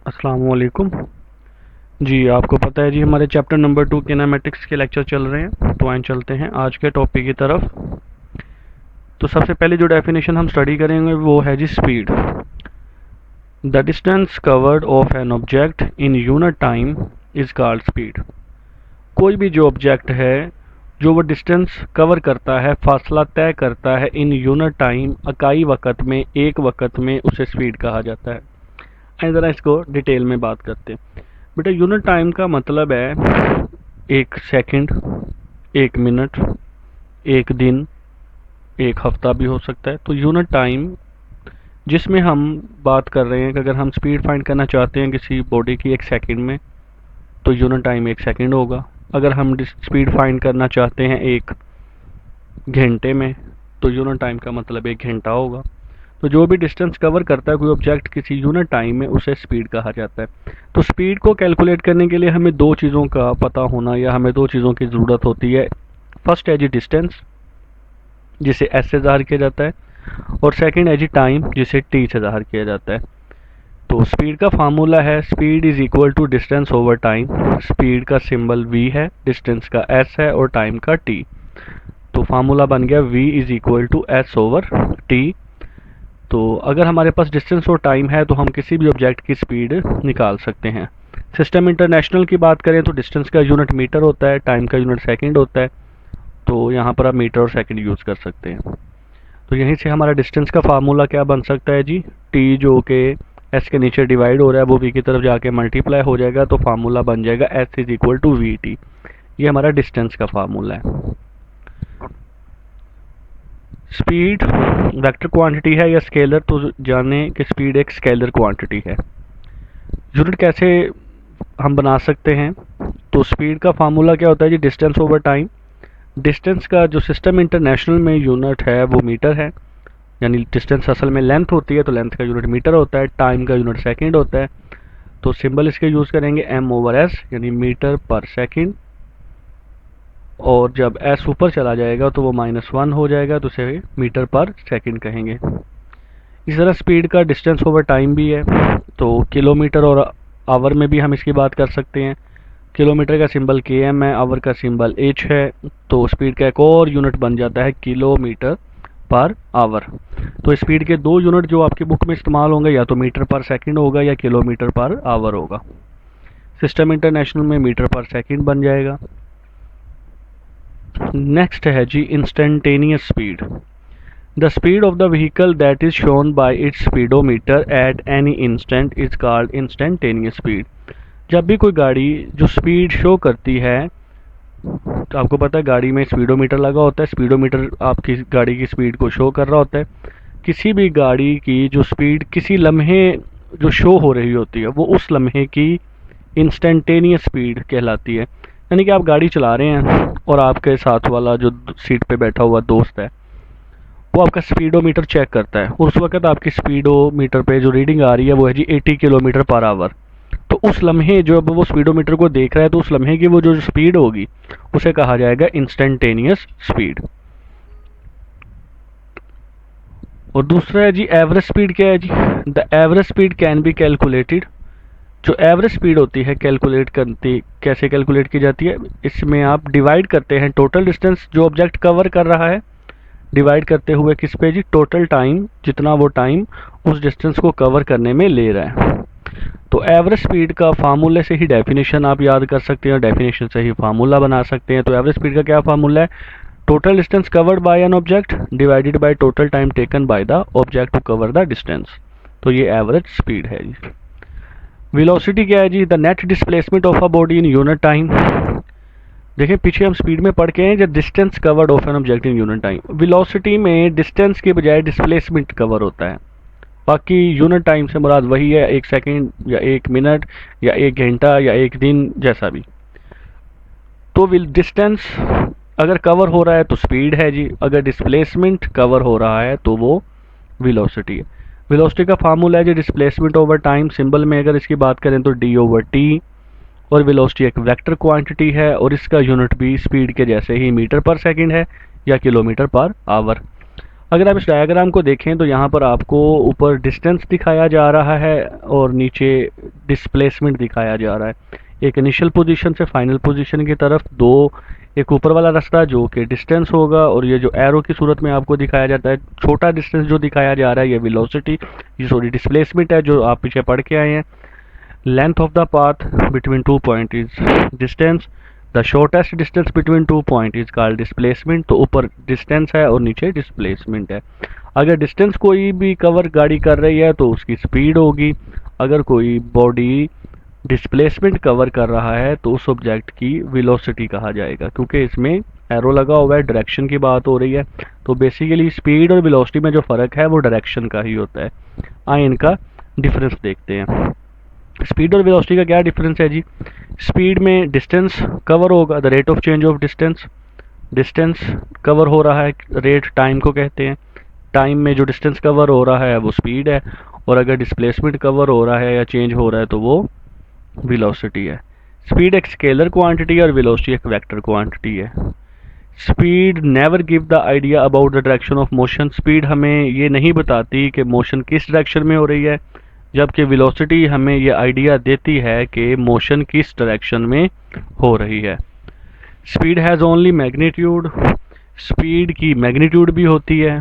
अस्सलाम वालेकुम। जी, आपको पता है जी हमारे चैप्टर नंबर 2 किनेमैटिक्स के लेक्चर चल रहे हैं, तो आइए चलते हैं आज के टॉपिक की तरफ। तो सबसे पहले जो डेफिनेशन हम स्टडी करेंगे वो है जी speed. The distance covered of an object in unit time is called speed. कोई भी जो ऑब्जेक्ट है जो वो डिस्टेंस कवर करता है, फासला तय करता है इन यूनिट टाइम, इकाई वक़्त में, एक वक़्त में, उसे स्पीड कहा जाता है। आइए ज़रा इसको डिटेल में बात करते हैं। बेटा यूनिट टाइम का मतलब है एक सेकंड, एक मिनट, एक दिन, एक हफ्ता भी हो सकता है। तो यूनिट टाइम जिसमें हम बात कर रहे हैं कि अगर हम स्पीड फाइंड करना चाहते हैं किसी बॉडी की एक सेकंड में, तो यूनिट टाइम एक सेकंड होगा। अगर हम स्पीड फाइंड करना चाहते हैं एक घंटे में, तो यूनिट टाइम का मतलब एक घंटा होगा। तो जो भी डिस्टेंस कवर करता है कोई ऑब्जेक्ट किसी यूनिट टाइम में, उसे स्पीड कहा जाता है। तो स्पीड को कैलकुलेट करने के लिए हमें दो चीज़ों का पता होना, या हमें दो चीज़ों की ज़रूरत होती है। फर्स्ट है जी डिस्टेंस, जिसे एस से ज़ाहिर किया जाता है, और सेकंड है जी टाइम, जिसे टी से ज़ाहिर किया जाता है। तो स्पीड का फार्मूला है speed is equal to distance over time. Speed का सिंबल v है, डिस्टेंस का s है, और टाइम का t। तो फार्मूला बन गया v is equal to s over t। तो अगर हमारे पास डिस्टेंस और टाइम है तो हम किसी भी ऑब्जेक्ट की स्पीड निकाल सकते हैं। सिस्टम इंटरनेशनल की बात करें तो डिस्टेंस का यूनिट मीटर होता है, टाइम का यूनिट सेकंड होता है। तो यहाँ पर आप मीटर और सेकंड यूज़ कर सकते हैं। तो यहीं से हमारा डिस्टेंस का फार्मूला क्या बन सकता है जी, टी जो कि एस के नीचे डिवाइड हो रहा है वो वी की तरफ जाके मल्टीप्लाई हो जाएगा, तो फार्मूला बन जाएगा s is equal to v t. ये हमारा डिस्टेंस का फार्मूला है। स्पीड वेक्टर क्वांटिटी है या स्केलर, तो जाने कि स्पीड एक स्केलर क्वांटिटी है। यूनिट कैसे हम बना सकते हैं, तो स्पीड का फार्मूला क्या होता है जी, डिस्टेंस ओवर टाइम। डिस्टेंस का जो सिस्टम इंटरनेशनल में यूनिट है वो मीटर है, यानी डिस्टेंस असल में लेंथ होती है, तो लेंथ का यूनिट मीटर होता है। टाइम का यूनिट सेकंड होता है, तो सिंबल इसके यूज़ करेंगे m ओवर s, यानी मीटर पर सेकंड। और जब s ऊपर चला जाएगा तो वो -1 हो जाएगा, तो उसे मीटर पर सेकंड कहेंगे। इस तरह स्पीड का डिस्टेंस ओवर टाइम भी है, तो किलोमीटर और आवर में भी हम इसकी बात कर सकते हैं। किलोमीटर का सिंबल km है, आवर का सिंबल h है, तो स्पीड का एक और यूनिट बन जाता है किलोमीटर पर आवर। तो स्पीड के दो यूनिट जो आपकी बुक में इस्तेमाल होंगे, या तो मीटर पर सेकंड होगा या किलोमीटर पर आवर होगा। सिस्टम इंटरनेशनल में मीटर पर सेकंड बन जाएगा। नेक्स्ट है जी instantaneous speed. The speed of the vehicle that is shown by its speedometer at any instant is called instantaneous speed. जब भी कोई गाड़ी जो स्पीड शो करती है, तो आपको पता है गाड़ी में स्पीडोमीटर लगा होता है, स्पीडोमीटर आपकी गाड़ी की स्पीड को शो कर रहा होता है। किसी भी गाड़ी की जो स्पीड किसी लम्हे जो शो हो रही होती है, वो उस लम्हे की इंस्टेंटेनियस स्पीड कहलाती है। यानी कि आप गाड़ी चला रहे हैं और आपके साथ वाला जो सीट पे बैठा हुआ दोस्त है, वो आपका स्पीडोमीटर चेक करता है। उस वक्त आपकी स्पीडोमीटर पे जो रीडिंग आ रही है वो है जी 80 किलोमीटर पर आवर। तो उस लम्हे जो अब वो स्पीडोमीटर को देख रहा है, तो उस लम्हे की वो जो स्पीड होगी उसे कहा जाएगा इंस्टेंटेनियस स्पीड। और दूसरा है जी एवरेज स्पीड। क्या है जी, the average speed can be calculated. जो एवरेज स्पीड होती है कैलकुलेट करती, कैसे कैलकुलेट की जाती है, इसमें आप डिवाइड करते हैं टोटल डिस्टेंस जो ऑब्जेक्ट कवर कर रहा है, डिवाइड करते हुए किस पे जी, टोटल टाइम, जितना वो टाइम उस डिस्टेंस को कवर करने में ले रहा है। तो एवरेज स्पीड का फार्मूले से ही डेफिनेशन आप याद कर सकते हैं, डेफिनेशन से ही फार्मूला बना सकते हैं। तो एवरेज स्पीड का क्या फार्मूला है, total distance covered by an object divided by total time taken by the object to cover the distance. तो ये एवरेज स्पीड है जी। वेलोसिटी क्या है जी, the net displacement of a body in unit time. देखिए पीछे हम स्पीड में पढ़ के हैं जब distance covered of an object in unit time. Velocity में डिस्टेंस के बजाय डिस्प्लेसमेंट कवर होता है। बाकी यूनिट टाइम से मुराद वही है, एक सेकंड या एक मिनट या एक घंटा या एक दिन, जैसा भी। तो डिस्टेंस अगर कवर हो रहा है तो स्पीड है जी, अगर डिस्प्लेसमेंट कवर हो रहा है तो वो वेलोसिटी है। वेलोसिटी का फार्मूला है जी डिस्प्लेसमेंट ओवर टाइम। सिंबल में अगर इसकी बात करें तो डी ओवर टी। और वेलोसिटी एक वेक्टर क्वांटिटी है, और इसका यूनिट भी स्पीड के जैसे ही मीटर पर सेकंड है या किलोमीटर पर आवर। अगर आप इस डायग्राम को देखें तो यहाँ पर आपको ऊपर डिस्टेंस दिखाया जा रहा है और नीचे डिस्प्लेसमेंट दिखाया जा रहा है। एक इनिशियल पोजीशन से फाइनल पोजीशन की तरफ दो, एक ऊपर वाला रास्ता जो कि डिस्टेंस होगा, और ये जो एरो की सूरत में आपको दिखाया जाता है छोटा डिस्टेंस जो दिखाया जा रहा है ये वेलोसिटी, ये सॉरी डिस्प्लेसमेंट है जो आप पीछे पढ़ के आए हैं। Length of the path between two point is distance, the shortest distance between two point is called displacement. तो ऊपर डिस्टेंस है और नीचे डिस्प्लेसमेंट है। अगर डिस्टेंस कोई भी कवर गाड़ी कर रही है तो उसकी स्पीड होगी, अगर कोई बॉडी डिस्प्लेसमेंट कवर कर रहा है तो उस ऑब्जेक्ट की वेलोसिटी कहा जाएगा, क्योंकि इसमें एरो लगा हुआ है, डायरेक्शन की बात हो रही है। तो बेसिकली स्पीड और वेलोसिटी में जो फ़र्क है वो डायरेक्शन का ही होता है। आइए इनका डिफरेंस देखते हैं। स्पीड और वेलोसिटी का क्या डिफरेंस है जी? स्पीड में डिस्टेंस कवर होगा, the rate of change of distance, distance cover हो रहा है, रेट टाइम को कहते हैं। टाइम में जो डिस्टेंस कवर हो रहा है वो स्पीड है, और अगर डिस्प्लेसमेंट कवर हो रहा है या चेंज हो रहा है तो वो वेलोसिटी है। स्पीड एक स्केलर क्वांटिटी है और वेलोसिटी एक वेक्टर क्वांटिटी है। Speed never give the idea about the direction of motion. Speed हमें ये नहीं बताती कि मोशन किस डायरेक्शन में हो रही है, जबकि वेलोसिटी हमें ये आइडिया देती है कि मोशन किस डायरेक्शन में हो रही है। Speed has only magnitude, speed की मैग्नीट्यूड भी होती है,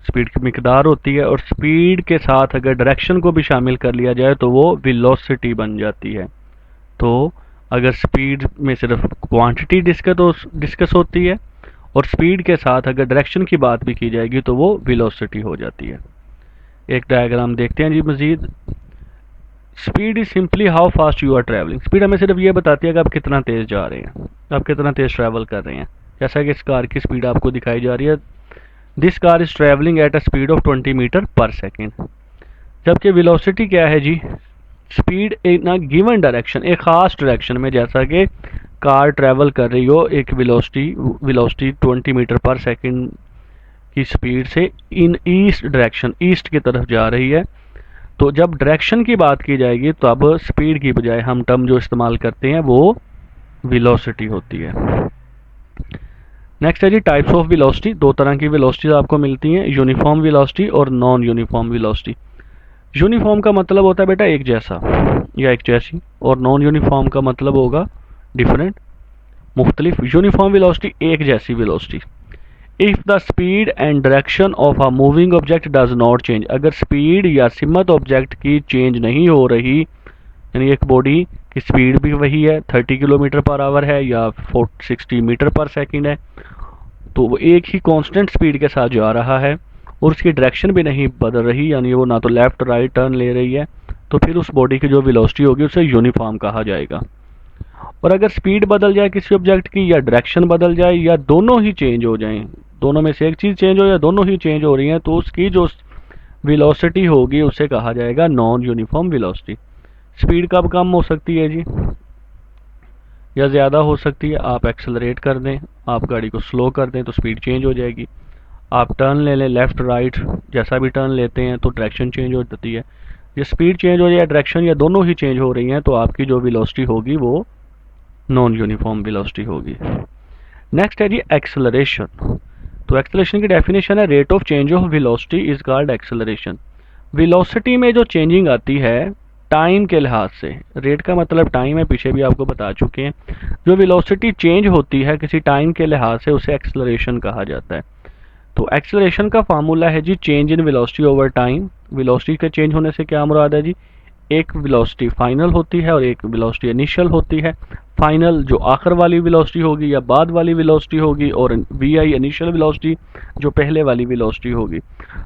स्पीड की मिकदार होती है, और स्पीड के साथ अगर डायरेक्शन को भी शामिल कर लिया जाए तो वो वेलोसिटी बन जाती है। तो अगर स्पीड में सिर्फ क्वांटिटी डिस्कस होती है और स्पीड के साथ अगर डायरेक्शन की बात भी की जाएगी तो वो वेलोसिटी हो जाती है। एक डायग्राम देखते हैं जी Majid. Speed is simply how fast you are travelling. Speed हमें सिर्फ ये बताती है कि आप कितना तेज़ जा रहे हैं, आप कितना तेज़ ट्रैवल कर रहे हैं। जैसा कि इस कार की स्पीड आपको दिखाई जा रही है, this car is travelling at a speed of 20 metre पर सेकेंड। जबकि वेलोसिटी क्या है जी? Speed in a given direction, एक खास डायरेक्शन में, जैसा कि कार ट्रैवल कर रही हो एक वेलोसिटी 20 मीटर पर सेकेंड की स्पीड से इन ईस्ट डायरेक्शन, ईस्ट की तरफ जा रही है। तो जब डायरेक्शन की बात की जाएगी तो अब स्पीड की बजाय हम टर्म जो इस्तेमाल करते हैं वो वेलोसिटी होती है। नेक्स्ट है जी टाइप्स ऑफ वेलोसिटी। दो तरह की वेलोसिटीज आपको मिलती हैं, यूनिफॉर्म वेलोसिटी और नॉन यूनिफॉर्म वेलोसिटी। यूनिफॉर्म का मतलब होता है बेटा एक जैसा या एक जैसी, और नॉन यूनिफॉर्म का मतलब होगा डिफरेंट, मुख्तलिफ। यूनिफॉर्म वेलोसिटी एक जैसी velocity. If the speed and direction of a moving object does not change, अगर स्पीड या सिमत ऑब्जेक्ट की चेंज नहीं हो रही, यानी एक बॉडी की स्पीड भी वही है, 30 किलोमीटर पर आवर है या 60 मीटर पर सेकेंड है, तो वो एक ही कांस्टेंट स्पीड के साथ जा रहा है और उसकी डायरेक्शन भी नहीं बदल रही, यानी वो ना तो लेफ्ट राइट टर्न ले रही है, तो फिर उस बॉडी की जो वेलोसिटी होगी उसे यूनिफॉर्म कहा जाएगा। और अगर स्पीड बदल जाए किसी ऑब्जेक्ट की, या डायरेक्शन बदल जाए, या दोनों ही चेंज हो जाएं, दोनों में से एक चीज़ चेंज हो या दोनों ही चेंज हो रही हैं, तो उसकी जो वेलोसिटी होगी उसे कहा जाएगा नॉन यूनिफॉर्म वेलोसिटी। स्पीड कब कम हो सकती है जी, या ज़्यादा हो सकती है? आप एक्सेलरेट कर दें, आप गाड़ी को स्लो कर दें तो स्पीड चेंज हो जाएगी। आप टर्न ले लें, लेफ़्ट राइट जैसा भी टर्न लेते हैं तो डायरेक्शन चेंज हो जाती है। ये स्पीड चेंज हो जाए, डायरेक्शन या दोनों ही चेंज हो रही हैं, तो आपकी जो वेलोसिटी होगी वो नॉन यूनिफॉर्म वेलोसिटी होगी। नेक्स्ट है जी एक्सेलरेशन। तो एक्सेलरेशन की डेफिनेशन है rate of change of velocity is called acceleration. Velocity में जो चेंजिंग आती है टाइम के लिहाज से, रेट का मतलब टाइम है, पीछे भी आपको बता चुके हैं। जो वेलोसिटी चेंज होती है किसी टाइम के लिहाज से उसे एक्सेलरेशन कहा जाता है। तो एक्सेलरेशन का फार्मूला है जी change in velocity over time. Velocity के चेंज होने से क्या मुराद है जी? एक वेलोसिटी फाइनल होती है और एक वेलोसिटी इनिशियल होती है। फाइनल जो आखिर वाली वेलोसिटी होगी या बाद वाली वेलोसिटी होगी, और वी आई इनिशियल वेलोसिटी जो पहले वाली वेलोसिटी होगी।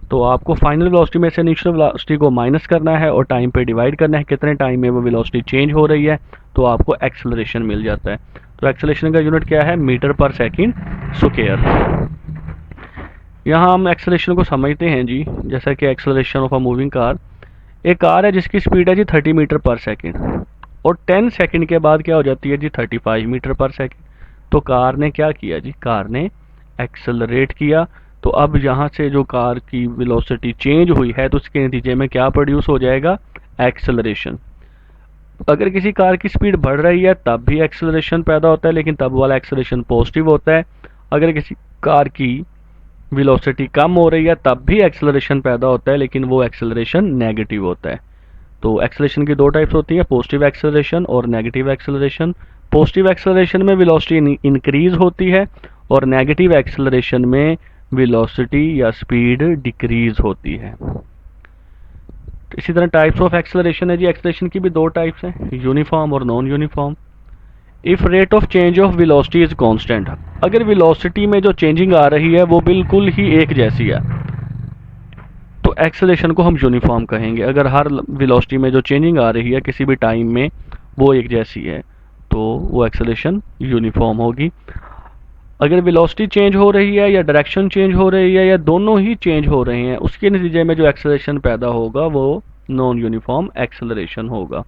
तो आपको फाइनल वेलोसिटी में से इनिशियल वेलोसिटी को माइनस करना है और टाइम पे डिवाइड करना है कितने टाइम में वो वेलोसिटी चेंज हो रही है, तो आपको एक्सेलरेशन मिल जाता है। तो एक्सेलरेशन का यूनिट क्या है? मीटर पर सेकेंड स्क्वायर। यहाँ हम एक्सेलरेशन को समझते हैं जी, जैसा कि acceleration of a moving car. एक कार है जिसकी स्पीड है जी 30 मीटर पर सेकेंड, और 10 सेकेंड के बाद क्या हो जाती है जी 35 मीटर पर सेकेंड। तो कार ने क्या किया जी? कार ने एक्सेलरेट किया। तो अब यहाँ से जो कार की वेलोसिटी चेंज हुई है तो उसके नतीजे में क्या प्रोड्यूस हो जाएगा? एक्सेलरेशन। अगर किसी कार की स्पीड बढ़ रही है तब भी एक्सेलरेशन पैदा होता है, लेकिन तब वाला एक्सेलरेशन पॉजिटिव होता है। अगर किसी कार की वेलोसिटी कम हो रही है तब भी एक्सेलरेशन पैदा होता है, लेकिन वो एक्सेलरेशन नेगेटिव होता है। तो एक्सेलरेशन की दो टाइप्स होती है, पॉजिटिव एक्सेलरेशन और नेगेटिव एक्सेलरेशन। पॉजिटिव एक्सेलरेशन में वेलोसिटी इंक्रीज होती है और नेगेटिव एक्सेलरेशन में वेलोसिटी या स्पीड डिक्रीज होती है। इसी तरह टाइप्स ऑफ एक्सेलरेशन है जी, एक्सेलरेशन की भी दो टाइप्स हैं, यूनिफॉर्म और non uniform. If rate of change of velocity is constant, अगर वेलोसिटी में जो चेंजिंग आ रही है वो बिल्कुल ही एक जैसी है तो एक्सेलरेशन को हम यूनिफॉर्म कहेंगे। अगर हर वेलोसिटी में जो चेंजिंग आ रही है किसी भी टाइम में वो एक जैसी है तो वो एक्सेलरेशन यूनिफॉर्म होगी। अगर वेलोसिटी चेंज हो रही है या डायरेक्शन चेंज हो रही है या दोनों ही चेंज हो रहे हैं, उसके नतीजे में जो एक्सेलरेशन पैदा होगा वो नॉन यूनिफॉर्म एक्सेलरेशन होगा।